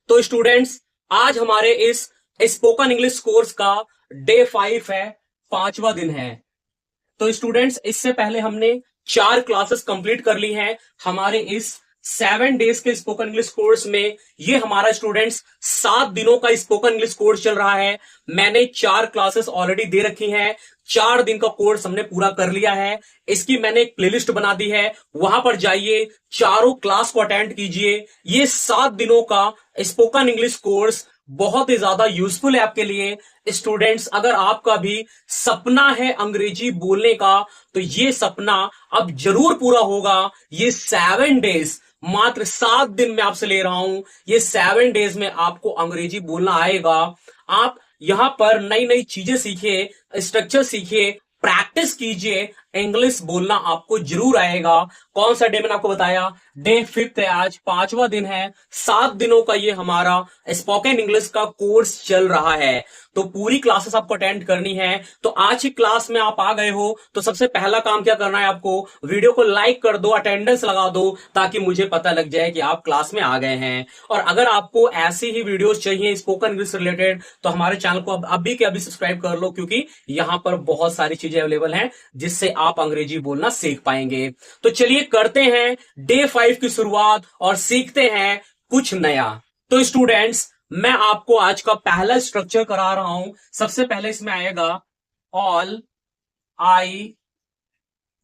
तो स्टूडेंट्स, आज हमारे इस स्पोकन इंग्लिश कोर्स का डे 5 है, 5वां दिन है। तो स्टूडेंट्स, इससे पहले हमने 4 क्लासेस कंप्लीट कर ली हैं हमारे इस 7 डेज के स्पोकन इंग्लिश कोर्स में। ये हमारा स्टूडेंट्स 7 दिनों का स्पोकन इंग्लिश कोर्स चल रहा है। मैंने 4 क्लासेस ऑलरेडी दे रखी हैं। 4 दिन का कोर्स हमने पूरा कर लिया है। इसकी मैंने एक प्लेलिस्ट बना दी है, वहां पर जाइए, चारों क्लास को अटेंड कीजिए। ये 7 दिनों का स्पोकन इंग्लिश कोर्स बहुत ही ज्यादा यूजफुल है आपके लिए। स्टूडेंट्स, अगर आपका भी सपना है अंग्रेजी बोलने का, तो ये सपना अब जरूर पूरा होगा। ये 7 डेज, मात्र 7 दिन में आपसे ले रहा हूं। ये 7 डेज में आपको अंग्रेजी बोलना आएगा। आप यहां पर नई नई चीजें सीखिए, स्ट्रक्चर सीखिए, प्रैक्टिस कीजिए। इंग्लिश बोलना आपको जरूर आएगा। कौन सा डे मैंने आपको बताया? डे 5 है, आज 5वां दिन है। 7 दिनों का ये हमारा स्पोकन इंग्लिश का कोर्स चल रहा है। तो पूरी क्लासेस आपको अटेंड करनी है। तो आज की क्लास में आप आ गए हो, तो सबसे पहला काम क्या करना है आपको? वीडियो को लाइक कर दो, अटेंडेंस लगा दो, ताकि मुझे पता लग जाए कि आप क्लास में आ गए हैं। और अगर आपको ऐसी ही वीडियोस चाहिए स्पोकन इंग्लिश रिलेटेड, तो हमारे चैनल को अभी के अभी सब्सक्राइब कर लो, क्योंकि यहां पर बहुत सारी चीजें अवेलेबल हैं जिससे आप अंग्रेजी बोलना सीख पाएंगे। तो चलिए करते हैं डे 5 की शुरुआत और सीखते हैं कुछ नया। तो स्टूडेंट्स, मैं आपको आज का पहला स्ट्रक्चर करा रहा हूं। सबसे पहले इसमें आएगा all I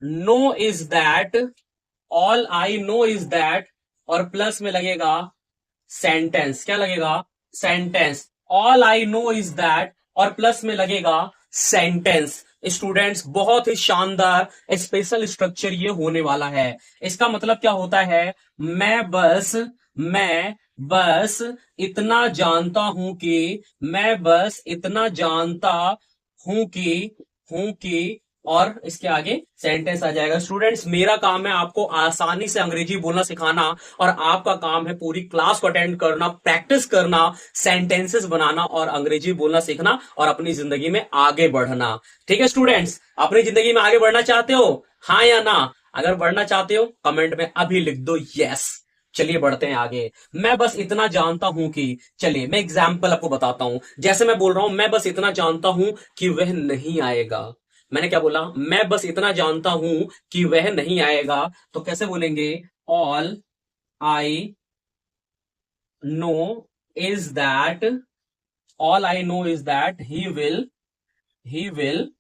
know is that. All I know is that और प्लस में लगेगा सेंटेंस। क्या लगेगा? Sentence. All I know is that और प्लस में लगेगा सेंटेंस। स्टूडेंट्स, बहुत ही शानदार स्पेशल स्ट्रक्चर ये होने वाला है। इसका मतलब क्या होता है? मैं बस इतना जानता हूं कि, मैं बस इतना जानता हूं कि और इसके आगे सेंटेंस आ जाएगा। स्टूडेंट्स, मेरा काम है आपको आसानी से अंग्रेजी बोलना सिखाना, और आपका काम है पूरी क्लास को अटेंड करना, प्रैक्टिस करना, सेंटेंसेस बनाना और अंग्रेजी बोलना सीखना और अपनी जिंदगी में आगे बढ़ना। ठीक है स्टूडेंट्स, अपनी जिंदगी में आगे बढ़ना चाहते हो? हाँ या ना? अगर बढ़ना चाहते हो कमेंट में अभी लिख दो यस। चलिए बढ़ते हैं आगे। मैं बस इतना जानता हूं कि, चलिए मैं एग्जाम्पल आपको बताता हूं। जैसे मैं बोल रहा हूं, मैं बस इतना जानता हूं कि वह नहीं आएगा। मैंने क्या बोला? मैं बस इतना जानता हूं कि वह नहीं आएगा। तो कैसे बोलेंगे? All I know is that, all I know is that he will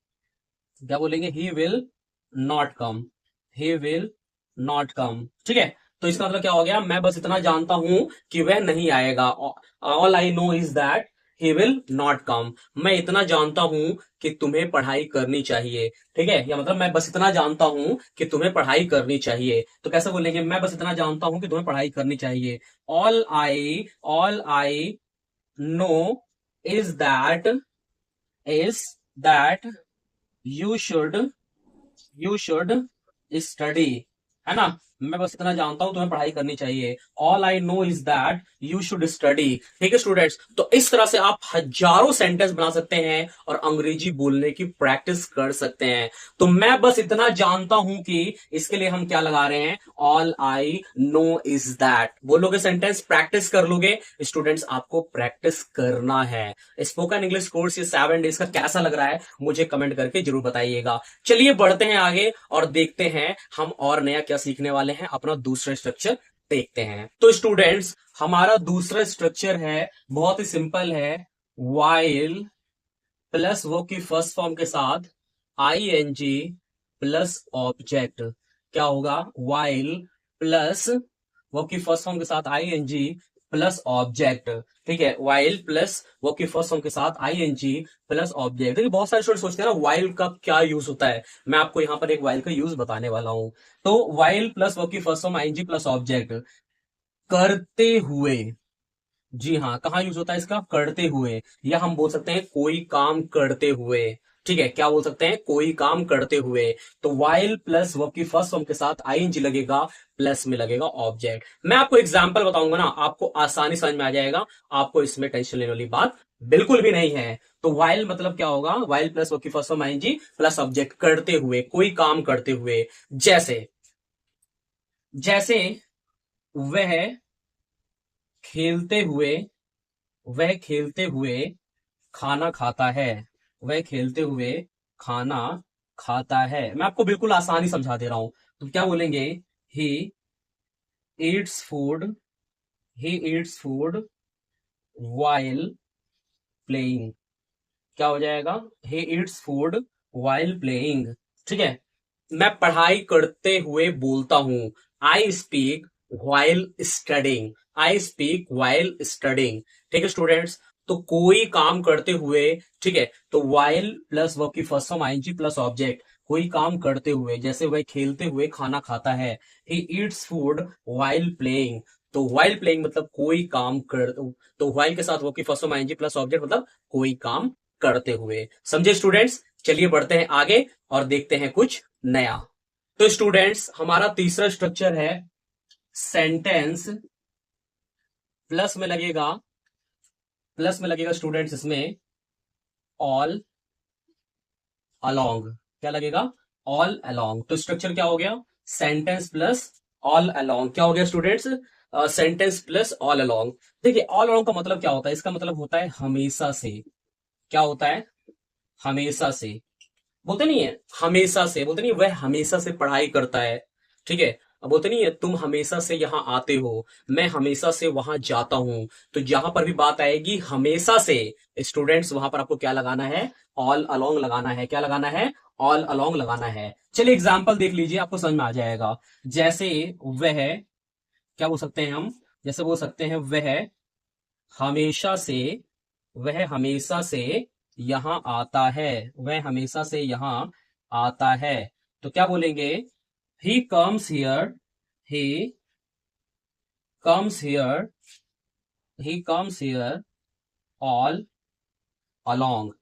क्या बोलेंगे? He will not come. He will not come. ठीक है, तो इसका मतलब क्या हो गया? मैं बस इतना जानता हूं कि वह नहीं आएगा। All I know is that he will not come. मैं इतना जानता हूं कि तुम्हें पढ़ाई करनी चाहिए। ठीक है, या मतलब मैं बस इतना जानता हूं कि तुम्हें पढ़ाई करनी चाहिए। तो कैसे बोलेंगे? मैं बस इतना जानता हूं कि तुम्हें पढ़ाई करनी चाहिए। All I know is that you should study. है ना? मैं बस इतना जानता हूं तुम्हें पढ़ाई करनी चाहिए। All I know is that you should study. ठीक है स्टूडेंट्स, तो इस तरह से आप हजारों सेंटेंस बना सकते हैं और अंग्रेजी बोलने की प्रैक्टिस कर सकते हैं। तो मैं बस इतना जानता हूं कि, इसके लिए हम क्या लगा रहे हैं? All I know is that. बोलोगे सेंटेंस, प्रैक्टिस कर लोगे। स्टूडेंट्स, आपको प्रैक्टिस करना है। स्पोकन इंग्लिश कोर्स ये 7 डेज का कैसा लग रहा है मुझे कमेंट करके जरूर बताइएगा। चलिए बढ़ते हैं आगे और देखते हैं हम और नया क्या सीखने वाले हैं। अपना दूसरा स्ट्रक्चर देखते हैं। तो स्टूडेंट्स, हमारा दूसरा स्ट्रक्चर है, बहुत ही सिंपल है। वाइल प्लस वो की फर्स्ट फॉर्म के साथ आईएनजी प्लस ऑब्जेक्ट। क्या होगा? वाइल प्लस वो की फर्स्ट फॉर्म के साथ आईएनजी प्लस ऑब्जेक्ट। ठीक है, वाइल प्लस वो की फर्स्ट फॉर्म के साथ आईएनजी प्लस ऑब्जेक्ट। देखिए, बहुत सारे स्टूडेंट सोचते हैं ना वाइल का क्या यूज होता है। मैं आपको यहां पर एक वाइल का यूज बताने वाला हूं। तो वाइल प्लस वो की first form ING plus object, करते हुए। जी हाँ, कहाँ यूज होता है इसका? करते हुए। या हम बोल सकते हैं कोई काम करते हुए। ठीक है, क्या बोल सकते हैं? कोई काम करते हुए। तो वाइल प्लस वर्ब की फर्स्ट फॉर्म के साथ आईएनजी लगेगा, प्लस में लगेगा ऑब्जेक्ट। मैं आपको एग्जांपल बताऊंगा ना, आपको आसानी समझ में आ जाएगा। आपको इसमें टेंशन लेने वाली बात बिल्कुल भी नहीं है। तो वाइल मतलब क्या होगा? वाइल प्लस वर्ब की first form ING plus object, करते हुए, कोई काम करते हुए। जैसे जैसे वह खेलते हुए, वह खेलते हुए खाना खाता है, वह खेलते हुए खाना खाता है। मैं आपको बिल्कुल आसानी समझा दे रहा हूं। तो क्या बोलेंगे, he eats food, he eats food while playing. क्या हो जाएगा, he eats food while playing. ठीक है, मैं पढ़ाई करते हुए बोलता हूं। I speak while studying, I speak while studying. ठीक है स्टूडेंट्स, तो कोई काम करते हुए, ठीक है, तो वाइल प्लस वर्ब की first form ING plus object, कोई काम करते हुए, जैसे वह खेलते हुए खाना खाता है। He eats food while playing, तो वाइल प्लेइंग मतलब कोई काम कर, तो वाइल के साथ वर्ब की first form ING plus object मतलब कोई काम करते हुए। समझे स्टूडेंट्स? चलिए बढ़ते हैं आगे और देखते हैं कुछ नया। तो स्टूडेंट्स, हमारा तीसरा स्ट्रक्चर है सेंटेंस, प्लस में लगेगा, प्लस में लगेगा स्टूडेंट्स इसमें ऑल अलोंग। क्या लगेगा, ऑल अलोंग। तो स्ट्रक्चर क्या हो गया, सेंटेंस प्लस ऑल अलोंग। क्या हो गया students, sentence plus all along. देखिए ऑल अलोंग का मतलब क्या होता है, इसका मतलब होता है हमेशा से। क्या होता है, हमेशा से। बोलते नहीं है, हमेशा से, बोलते नहीं वह हमेशा से पढ़ाई करता है। ठीक है, अब बोलते नहीं है तुम हमेशा से यहाँ आते हो, मैं हमेशा से वहां जाता हूं। तो जहां पर भी बात आएगी हमेशा से, स्टूडेंट्स वहां पर आपको क्या लगाना है, ऑल अलोंग लगाना है। क्या लगाना है, ऑल अलोंग लगाना है। चलिए एग्जाम्पल देख लीजिए, आपको समझ में आ जाएगा। जैसे वह, क्या बोल सकते हैं हम, जैसे बोल सकते हैं वह हमेशा से, वह हमेशा से यहां आता है, वह हमेशा से यहां आता है। तो क्या बोलेंगे, he comes here, he comes here, he comes here all along.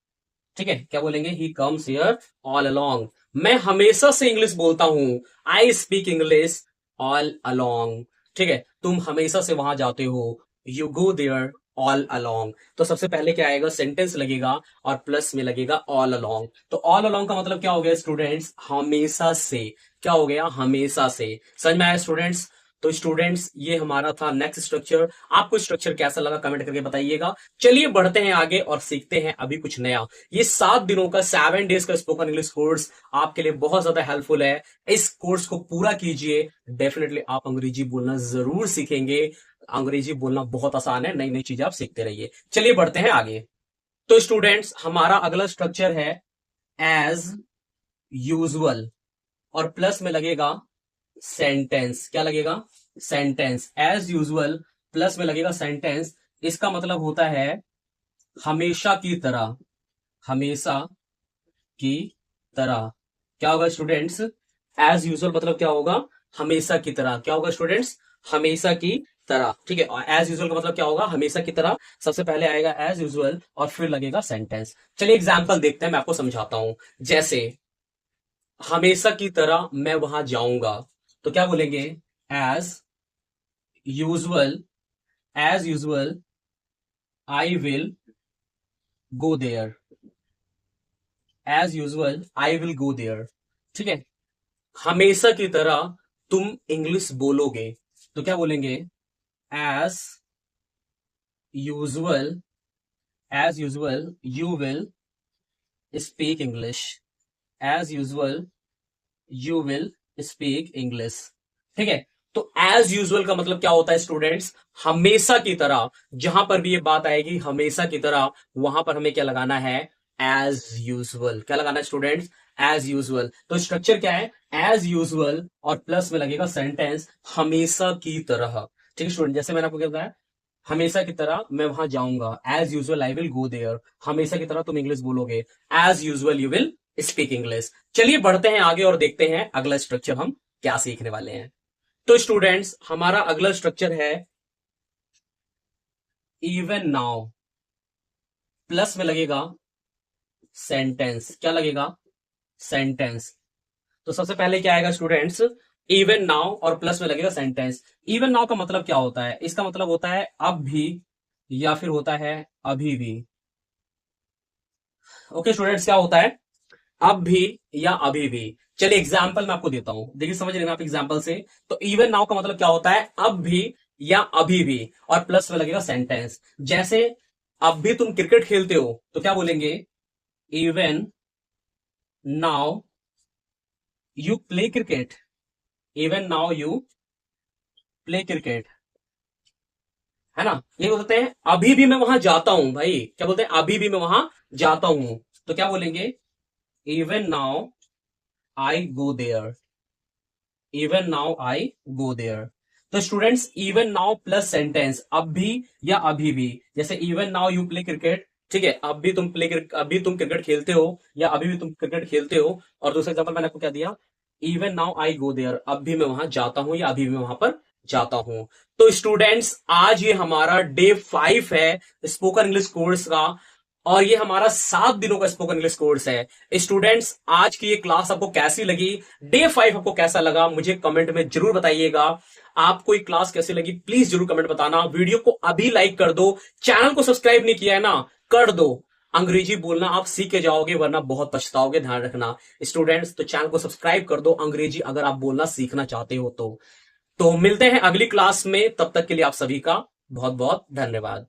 ठीक है, क्या बोलेंगे, he comes here all along. मैं हमेशा से इंग्लिश बोलता हूं, I speak English all along. ठीक है, तुम हमेशा से वहां जाते हो, you go there all along. तो सबसे पहले क्या आएगा, सेंटेंस लगेगा और प्लस में लगेगा ऑल अलोंग। तो ऑल अलोंग का मतलब क्या हो गया स्टूडेंट्स, हमेशा से। क्या हो गया, हमेशा से। समझ में आया स्टूडेंट्स? तो स्टूडेंट्स ये हमारा था नेक्स्ट स्ट्रक्चर। आपको स्ट्रक्चर कैसा लगा कमेंट करके बताइएगा। चलिए बढ़ते हैं आगे और सीखते हैं अभी कुछ नया। ये 7 दिनों का 7 डेज का स्पोकन इंग्लिश कोर्स आपके लिए बहुत ज्यादा हेल्पफुल है। इस कोर्स को पूरा कीजिए, डेफिनेटली आप अंग्रेजी बोलना जरूर सीखेंगे। अंग्रेजी बोलना बहुत आसान है, नई नई चीजें आप सीखते रहिए। चलिए बढ़ते हैं आगे। तो स्टूडेंट्स हमारा अगला स्ट्रक्चर है एज यूजुअल, और प्लस में लगेगा सेंटेंस। क्या लगेगा, सेंटेंस। एज यूजुअल प्लस में लगेगा सेंटेंस। इसका मतलब होता है हमेशा की तरह, हमेशा की तरह। क्या होगा स्टूडेंट्स, एज यूजुअल मतलब क्या होगा, हमेशा की तरह। क्या होगा स्टूडेंट्स, हमेशा की तरह। ठीक है, और एज यूजुअल का मतलब क्या होगा, हमेशा की तरह। सबसे पहले आएगा एज यूजुअल और फिर लगेगा सेंटेंस। चलिए एग्जाम्पल देखते हैं, मैं आपको समझाता हूं। जैसे हमेशा की तरह मैं वहां जाऊंगा, तो क्या बोलेंगे, as usual, as usual I will go there, as usual I will go there. ठीक है, हमेशा की तरह तुम इंग्लिश बोलोगे, तो क्या बोलेंगे, as usual, as usual you will speak English, as usual you will speak English. ठीक है, तो एज यूजुअल का मतलब क्या होता है स्टूडेंट्स, हमेशा की तरह। जहां पर भी ये बात आएगी हमेशा की तरह, वहां पर हमें क्या लगाना है, एज यूजुअल। क्या लगाना है स्टूडेंट्स, एज यूजुअल। तो स्ट्रक्चर क्या है, एज यूजुअल और प्लस में लगेगा सेंटेंस हमेशा की तरह। ठीक है स्टूडेंट, जैसे मैंने आपको क्या बताया, हमेशा की तरह मैं वहां जाऊंगा, as usual I will go there. हमेशा की तरह तुम इंग्लिश बोलोगे, as usual you will speak English. चलिए बढ़ते हैं आगे और देखते हैं अगला स्ट्रक्चर हम क्या सीखने वाले हैं। तो स्टूडेंट्स हमारा अगला स्ट्रक्चर है इवन नाउ, प्लस में लगेगा सेंटेंस। क्या लगेगा, सेंटेंस। तो सबसे पहले क्या आएगा स्टूडेंट्स, इवन नाउ और प्लस में लगेगा सेंटेंस। इवन नाउ का मतलब क्या होता है, इसका मतलब होता है अब भी या फिर होता है अभी भी। ओके स्टूडेंट्स, क्या होता है, अब भी या अभी भी। चलिए एग्जाम्पल मैं आपको देता हूं, देखिए समझ रहे हैं आप एग्जाम्पल से। तो इवन नाउ का मतलब क्या होता है, अब भी या अभी भी, और प्लस में लगेगा सेंटेंस। जैसे अब भी तुम क्रिकेट खेलते हो तो क्या बोलेंगे, even now you play cricket, even now you play cricket, है ना। ये बोलते हैं अभी भी मैं वहां जाता हूं भाई, क्या बोलते हैं, अभी भी मैं वहां जाता हूं, तो क्या बोलेंगे, even now I go there, even now I go there. तो students even now plus sentence, अब भी या अभी भी, जैसे even now you play cricket, ठीक है, अभी तुम क्रिकेट खेलते हो, या अभी भी तुम क्रिकेट खेलते हो। और दूसरा एग्जांपल मैंने आपको क्या दिया, even now I go there, अब भी मैं वहां जाता हूं या अभी भी मैं वहां पर जाता हूं। तो स्टूडेंट्स आज ये हमारा डे 5 है स्पोकन इंग्लिश कोर्स का, और ये हमारा 7 दिनों का स्पोकन इंग्लिश कोर्स है। स्टूडेंट्स आज की ये क्लास आपको कैसी लगी, डे 5 आपको कैसा लगा, मुझे कमेंट में जरूर बताइएगा। आपको ये क्लास कैसी लगी प्लीज जरूर कमेंट बताना। वीडियो को अभी लाइक कर दो, चैनल को सब्सक्राइब नहीं किया है ना, कर दो। अंग्रेजी बोलना आप सीख के जाओगे, वरना बहुत पछताओगे, ध्यान रखना स्टूडेंट्स। तो चैनल को सब्सक्राइब कर दो अंग्रेजी अगर आप बोलना सीखना चाहते हो तो मिलते हैं अगली क्लास में, तब तक के लिए आप सभी का बहुत बहुत धन्यवाद।